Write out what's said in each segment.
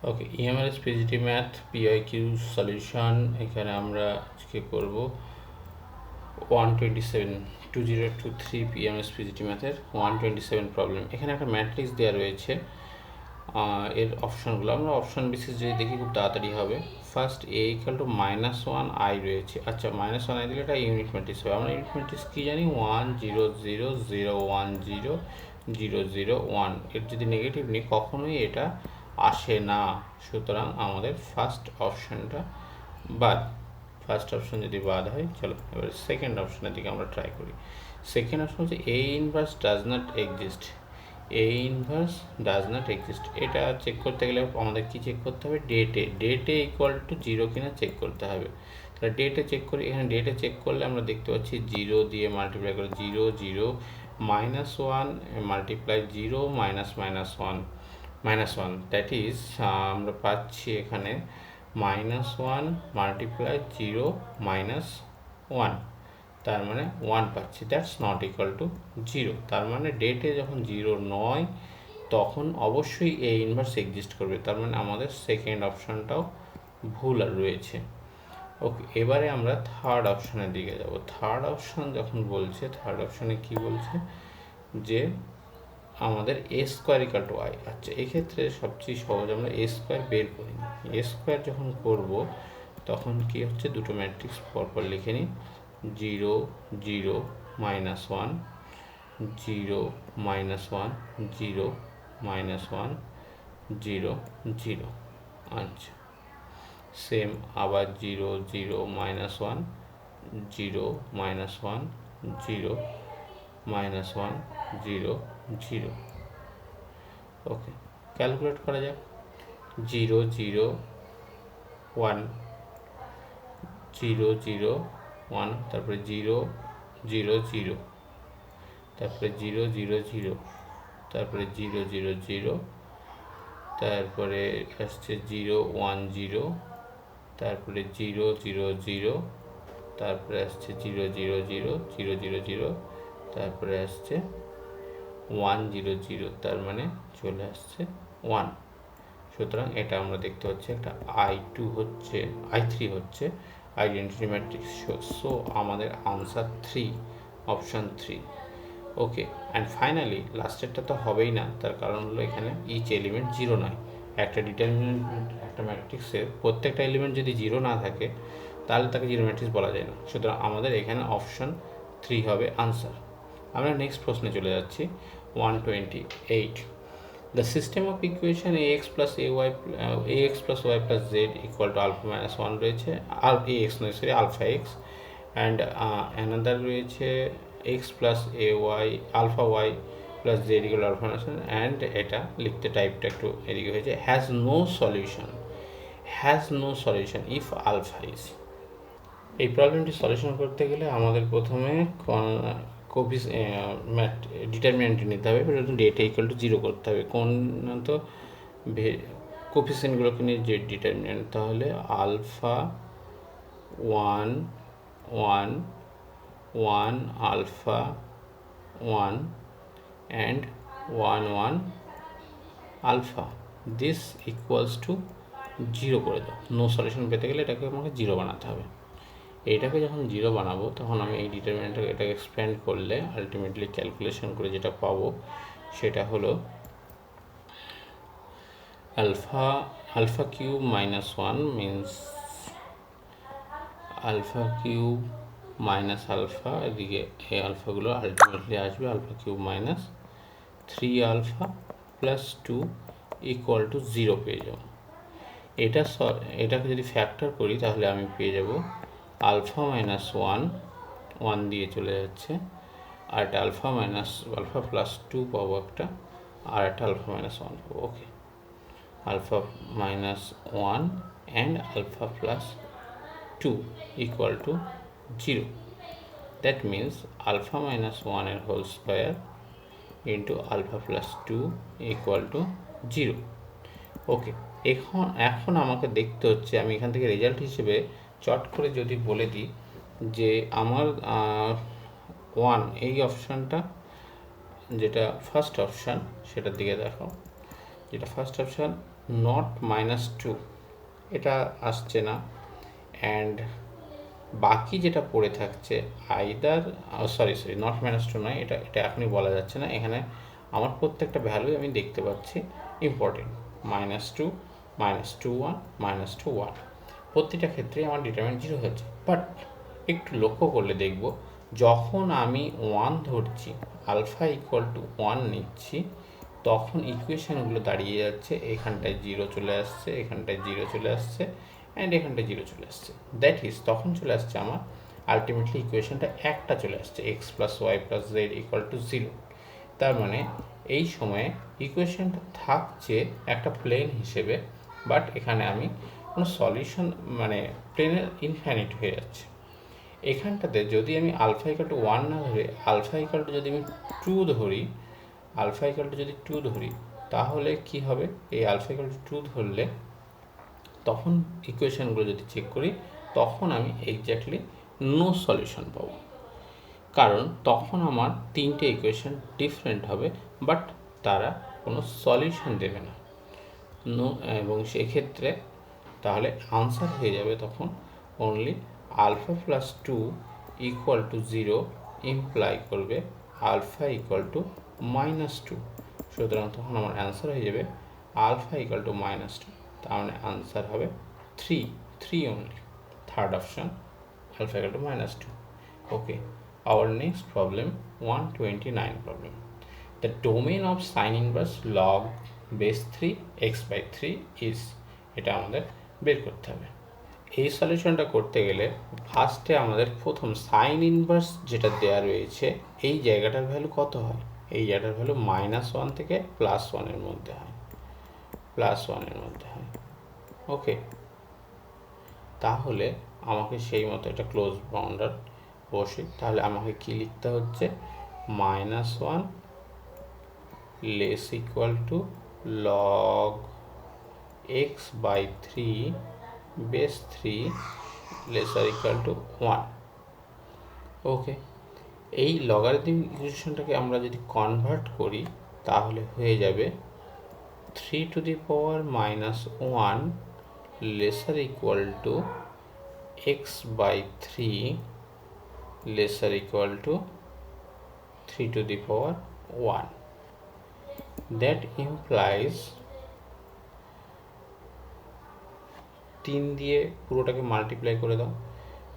ওকে, EMRS PGT math PIQ solution. এখানে আমরা আজকে করব 2023 পিএমএস পিজিটি ম্যাথের 127 প্রবলেম। এখানে একটা ম্যাট্রিক্স দেওয়া রয়েছে, এর অপশানগুলো আমরা অপশান বেসিস যদি দেখি খুব তাড়াতাড়ি হবে। First A equal to -1 I রয়েছে। আচ্ছা, -1 আই দিলে এটা ইউনিট ম্যাট্রিক্স হবে। আমরা ইউনিট ম্যাট্রিক্স কী জানি? 1 0 0 0 1 0 0 0 1। এর যদি নেগেটিভ নিই কখনোই এটা আসে না, সুতরাং আমাদের ফার্স্ট অপশানটা বাদ। ফার্স্ট অপশান যদি বাদ হয়, চলো এবার সেকেন্ড অপশানের দিকে আমরা ট্রাই করি। সেকেন্ড অপশান হচ্ছে A inverse does not exist. A inverse does not exist, এটা চেক করতে গেলে আমাদের কি চেক করতে হবে? ডেটে ইকুয়াল টু 0 কিনা চেক করতে হবে। তাহলে ডেটে চেক করি। এখানে ডেটে চেক করলে আমরা দেখতে পাচ্ছি 0 দিয়ে মাল্টিপ্লাই করে 0 0 -1 মাল্টিপ্লাই 0 -1 দ্যাট ইজ আমরা পাচ্ছি এখানে -1 মাল্টিপ্লাই 0 -1, তার মানে 1 পাচ্ছি। That's not equal to 0। তার মানে ডেটে যখন 0 নয় তখন অবশ্যই এ ইনভার্স এক্সিস্ট করবে। তার মানে আমাদের সেকেন্ড অপশানটাও ভুল রয়েছে। ওকে, এবারে আমরা থার্ড অপশানের দিকে যাব। থার্ড অপশান যখন বলছে, থার্ড অপশানে কি বলছে? যে আমাদের এ স্কোয়ার ইকাল টু ওয়াই। আচ্ছা, এক্ষেত্রে সবচেয়ে সহজ আমরা এ স্কোয়ার বের করি। এ স্কোয়ার যখন করব তখন কি হচ্ছে? দুটো ম্যাট্রিক্স পরপর লিখে নিই। 0 0 -1 0 -1 0 -1 0 0। আচ্ছা, সেম আবার 0 0 -1 0 -1 0 -1 0 0। ওকে, ক্যালকুলেট করা যাক। 0 0 1 0 0 1, তারপরে 0 0 0, তারপরে 0 0 0, তারপরে 0 0 0, তারপরে আসছে 0 1 0, তারপরে 0 0 0, তারপরে আসছে 0 0 0 0 0 0, তারপরে আসছে 1 0 0, তার মানে চলে আসছে 1। সুতরাং এটা আমরা দেখতে পাচ্ছি একটা I2 হচ্ছে, I3 হচ্ছে আইডেন্টিটি ম্যাট্রিক্স। সো আমাদের answer 3, option 3। Okay, and finally লাস্টেরটা তো হবেই না, তার কারণ হলো এখানে ইচ এলিমেন্ট 0 নয়। একটা ডিটারমিনেন্ট, একটা ম্যাট্রিক্সের প্রত্যেকটা এলিমেন্ট যদি 0 না থাকে তাহলে তাকে 0 ম্যাট্রিক্স বলা যায় না। সুতরাং আমাদের এখানে অপশান 3 হবে আনসার। আমরা নেক্সট প্রশ্নে চলে যাচ্ছি। 128, the system of equation ax plus y plus z equal to alpha minus 1 রয়েছে, আর ax নয় sorry alpha x, and another রয়েছে x plus ay alpha y plus z equal to alpha minus 1, and এটা লিখতে টাইপটা একটু এদিকে হয়েছে, has no solution if alpha is। এই প্রবলেমটি solution করতে গেলে আমাদের প্রথমে ডিটারমিনেন্ট নিতে হবে, ডেটা ইকুয়াল টু 0 করতে হবে। কোন তো কোফিসিয়েন্টগুলোকে নিয়ে যে ডিটারমিনেন্ট, তাহলে alpha 1 1 1 alpha 1 and 1 1 alpha, this equals to 0 করে দাও। নো সলিউশন পেতে গেলে এটাকে আমাকে 0 বানাতে হবে। এইটাকে যখন 0 বানাবো তখন আমি এই ডিটারমিনেন্টটাকে এটাকে এক্সপ্যান্ড করলে আলটিমেটলি ক্যালকুলেশন করে যেটা পাবো সেটা হলো alpha cube minus 1 means alpha cube minus alpha, এদিকে এই আলফাগুলো আলটিমেটলি আসবে alpha cube minus 3 alpha plus 2 equal to 0 পেয়ে যাব। এটাকে যদি ফ্যাক্টর করি তাহলে আমি পেয়ে যাব আলফা মাইনাস 1 1 দিয়ে চলে যাচ্ছে, আর একটা আলফা প্লাস 2 পাবো একটা, আর একটা আলফা মাইনাস 1 পাবো। Okay, alpha minus 1 and alpha plus 2 equal to 0। That means alpha minus 1 এর whole square into alpha plus 2 equal to 0। Okay, এখন আমাকে দেখতে হচ্ছে, আমি এখান থেকে রেজাল্ট হিসেবে চট করে যদি বলে দিই যে আমার 1 এই অপশানটা যেটা ফার্স্ট অপশান সেটার দিকে দেখো, যেটা ফার্স্ট অপশান নট -2 এটা আসছে না, অ্যান্ড বাকি যেটা পড়ে থাকছে আইদার সরি নট -2 নয়, এটা এখনই বলা যাচ্ছে না। এখানে আমার প্রত্যেকটা ভ্যালুই আমি দেখতে পাচ্ছি ইম্পর্টেন্ট, -2 -2 1 -2 1, প্রতিটা ক্ষেত্রে আমার ডিটারমিনেন্ট 0 হচ্ছে। বাট একটু লক্ষ্য করলে দেখব, যখন আমি 1 ধরছি, আলফা ইকুয়াল টু 1 নিচ্ছি, তখন ইকুয়েশানগুলো দাঁড়িয়ে যাচ্ছে এখানটায় 0 চলে আসছে, এখানটায় 0 চলে আসছে, অ্যান্ড এখানটায় 0 চলে আসছে। দ্যাট ইজ তখন চলে আসছে আমার আলটিমেটলি ইকুয়েশনটা একটা চলে আসছে, x plus y plus z equal to 0। তার মানে এই সময়ে ইকুয়েশনটা থাকছে একটা প্লেন হিসেবে, বাট এখানে আমি কোনো সলিউশন মানে প্লেনের ইনফাইনাইট হয়ে যাচ্ছে। এখানটাতে যদি আমি আলফা ইকাল টু 1 না ধরে আলফা ইকাল টু যদি আমি 2 ধরি, আলফা ইকাল টু যদি 2 ধরি, তাহলে কি হবে? এই আলফা ইকাল টু 2 ধরলে তখন ইকুয়েশানগুলো যদি চেক করি, তখন আমি এক্স্যাক্টলি নো সলিউশন পাবো, কারণ তখন আমার তিনটে ইকুয়েশন ডিফারেন্ট হবে, বাট তারা কোনো সলিউশন দেবে না। নো, এবং সেক্ষেত্রে তাহলে আনসার হয়ে যাবে তখন only alpha plus 2 equal to 0 imply করবে আলফা ইকুয়াল টু -2। সুতরাং তখন আমার অ্যান্সার হয়ে যাবে আলফা ইকুয়াল টু -2, তার মানে আনসার হবে 3 only, third option, alpha equal to -2. Okay, our next problem, 129 problem. The domain of sin inverse log base 3 x by 3 is, এটা আমাদের বের করতে হবে। এই সলিউশনটা করতে গেলে ফার্স্টে আমাদের প্রথম সাইন ইনভার্স যেটা দেওয়া রয়েছে, এই জায়গাটার ভ্যালু কত হয়? এই জায়গাটার ভ্যালু -1 থেকে +1 মধ্যে হয়, +1 মধ্যে হয়। ওকে, তাহলে আমাকে সেই মতো একটা ক্লোজ বাউন্ডার বসে, তাহলে আমাকে কি লিখতে হচ্ছে? -1 less equal to log x by 3 base 3 lesser equal to 1। Okay, এই লগারিদম ইকুয়েশনটাকে আমরা যদি কনভার্ট করি, তাহলে হয়ে যাবে 3 two the power -1 laser equal two x by 3 lesser equal to 3 to the power 1. That implies 3 দিয়ে পুরোটাকে মাল্টিপ্লাই করে দাও,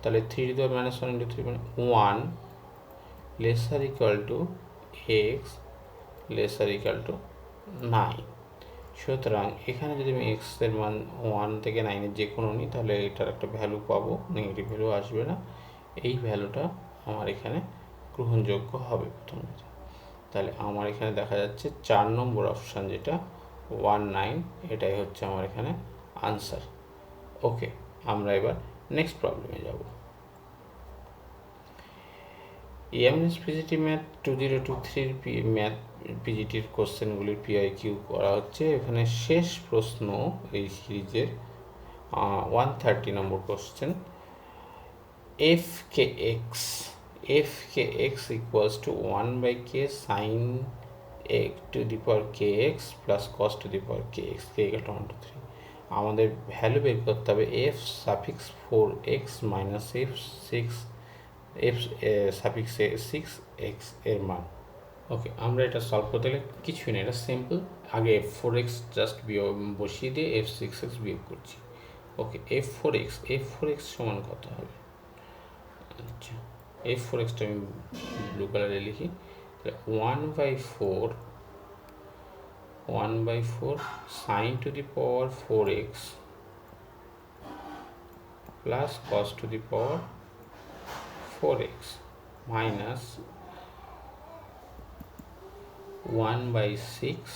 তাহলে 3 to the power -1 into 3 মানে 1 lesser equal to x lesser equal to 9। সুতরাং এখানে যদি আমি x এর মান 1 থেকে 9 এর যে কোনো নিই, তাহলে এটার একটা ভ্যালু পাবো, নেগেটিভ ভ্যালু আসবে না। এই ভ্যালুটা আমার এখানে গ্রহণযোগ্য হবে প্রথম কথা। তাহলে আমার এখানে দেখা যাচ্ছে 4 নম্বর অপশান যেটা 19, এটাই হচ্ছে আমার এখানে আনসার। ওকে, আমরা এবার নেক্সট প্রবলেমে যাব। এমএস পিজিটি ম্যাথ 2023 ম্যাথ পিজিটির কোশ্চেনগুলির পিআইকিউ করা হচ্ছে। এখানে শেষ প্রশ্ন এই সিরিজের 130 নম্বর question. F k x equals to 1 by k sine x to the power k x plus cos to the power k x, k equal to 1 2 3। আমাদের ভ্যালু বের করতে হবে f suffix 4x minus f suffix 6x এর মান। ওকে, আমরা এটা solve করতে গেলে কিছুই না, এটা সিম্পল। আগে f4x জাস্ট বসিয়ে দিয়ে f6x বিয়োগ করছি। ওকে, f4x সমান কত হবে? আচ্ছা, f4xটা আমি ব্লু কালারে লিখি, 1 by 4 sine to the power 4x plus cos to the power 4x minus 1 by 6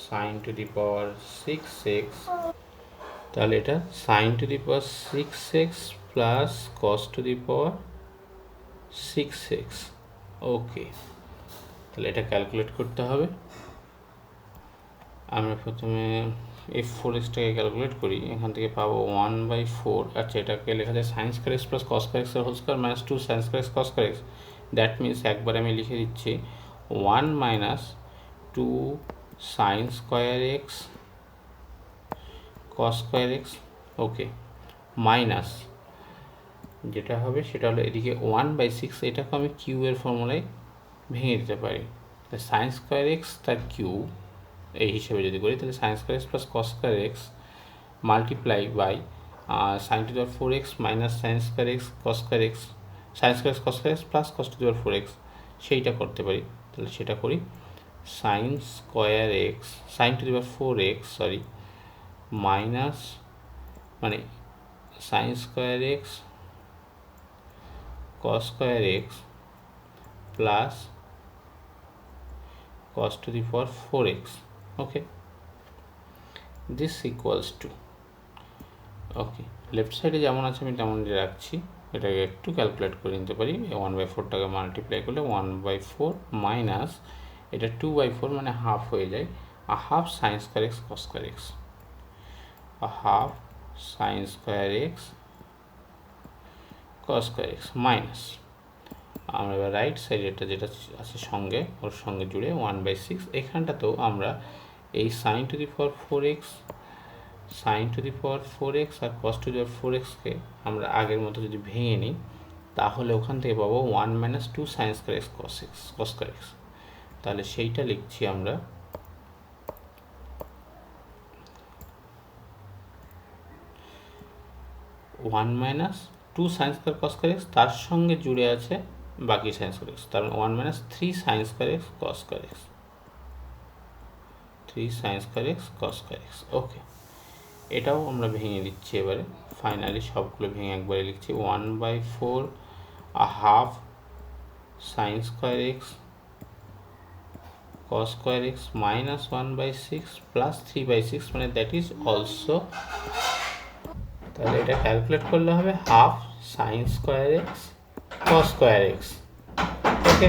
sine to the power 6x, তাহলে এটা sine to the power 6x plus cos to the power 6x। Okay, তাহলে এটা calculate করতে হবে। আমরা প্রথমে f4xটাকে calculate করি, এখান থেকে পাবো 1 by 4। আচ্ছা, এটাকে লেখা যায় sine square x plus cos square এক্সের whole square minus 2 sine square x cos square x. That means একবার আমি লিখে দিচ্ছি 1 minus 2 sine square x cos square x, okay, minus যেটা হবে সেটা হলো এদিকে 1/6, এটাকে আমি কিউ এর ফর্মুলায় ভেঙে দিতে পারি। সাইন স্কোয়ার এক্স তার কিউ এই হিসেবে যদি করি, তাহলে sine square x plus cos square x multiply by sine to the power 4x minus sine square x cos square x, sine square x cos square x plus cos to the power 4x, সেইটা করতে পারি। তাহলে সেটা করি, sine square x sine to the power 4x sorry minus মানে sine square x cos square x plus cos to the power 4x, okay, this equals to, okay, left সাইডে যেমন আছে আমি তেমন রাখছি, এটাকে একটু ক্যালকুলেট করে নিতে পারি। 1/4টাকে মাল্টিপ্লাই করলে 1/4 মাইনাস এটা 2/4 মানে হাফ হয়ে যায়, half sine square x cos square x, half sine square x cos square x minus আমরা এবার রাইট সাইডেরটা যেটা আছে সঙ্গে ওর সঙ্গে জুড়ে 1/6, এখানটাতেও আমরা এই sine to the power 4x sine to the power 4x আর কস টু দি পাওয়ার 4xকে আমরা আগের মতো যদি ভেঙে নিই, তাহলে ওখান থেকে পাবো 1 - 2 sine square x cos square x. তাহলে সেইটা লিখছি আমরা 1 - 2 sine square cos square x, তার সঙ্গে জুড়ে আছে বাকি সাইন স্কোয়ার এক্স, তার 1 - 3 sine square x cos square x, 3 sine square x cos square x, okay. এটাও আমরা ভেঙে দিচ্ছি এবারে, ফাইনালি সবগুলো ভেঙে একবারে লিখছি 1/4 half sine square x cos square x minus 1/6 plus 3/6 মানে দ্যাট ইজ অলসো, তাহলে এটা ক্যালকুলেট করলে হবে half sine square x cos square x, okay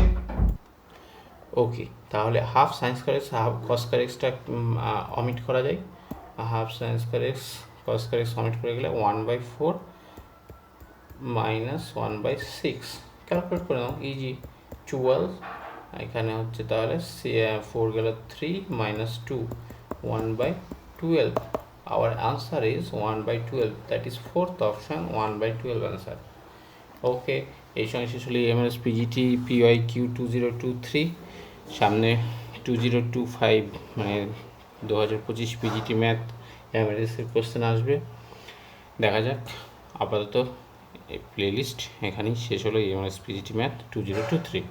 okay. তাহলে half sine square x half cos square এক্সটা অমিট করা যায়, half sine square x cos square x omit করে গেলে 1/4 মাইনাস 1/6 ক্যালকুলেট করে নাও, ইজি 12, এখানে হচ্ছে তাহলে 4 গেল 3 minus 2 1/12, our answer is 1/12, that is fourth option 1/12 answer, ওকে। এই সঙ্গে শেষ হলো এমএস পিজিটি PYQ 2023, সামনে 2025 মানে 2025 পিজিটি ম্যাথ এমএসের কোশ্চেন আসবে, দেখা যাক। আপাতত এই প্লেলিস্ট এখানেই শেষ হলো এমএস পিজিটি ম্যাথ 2023।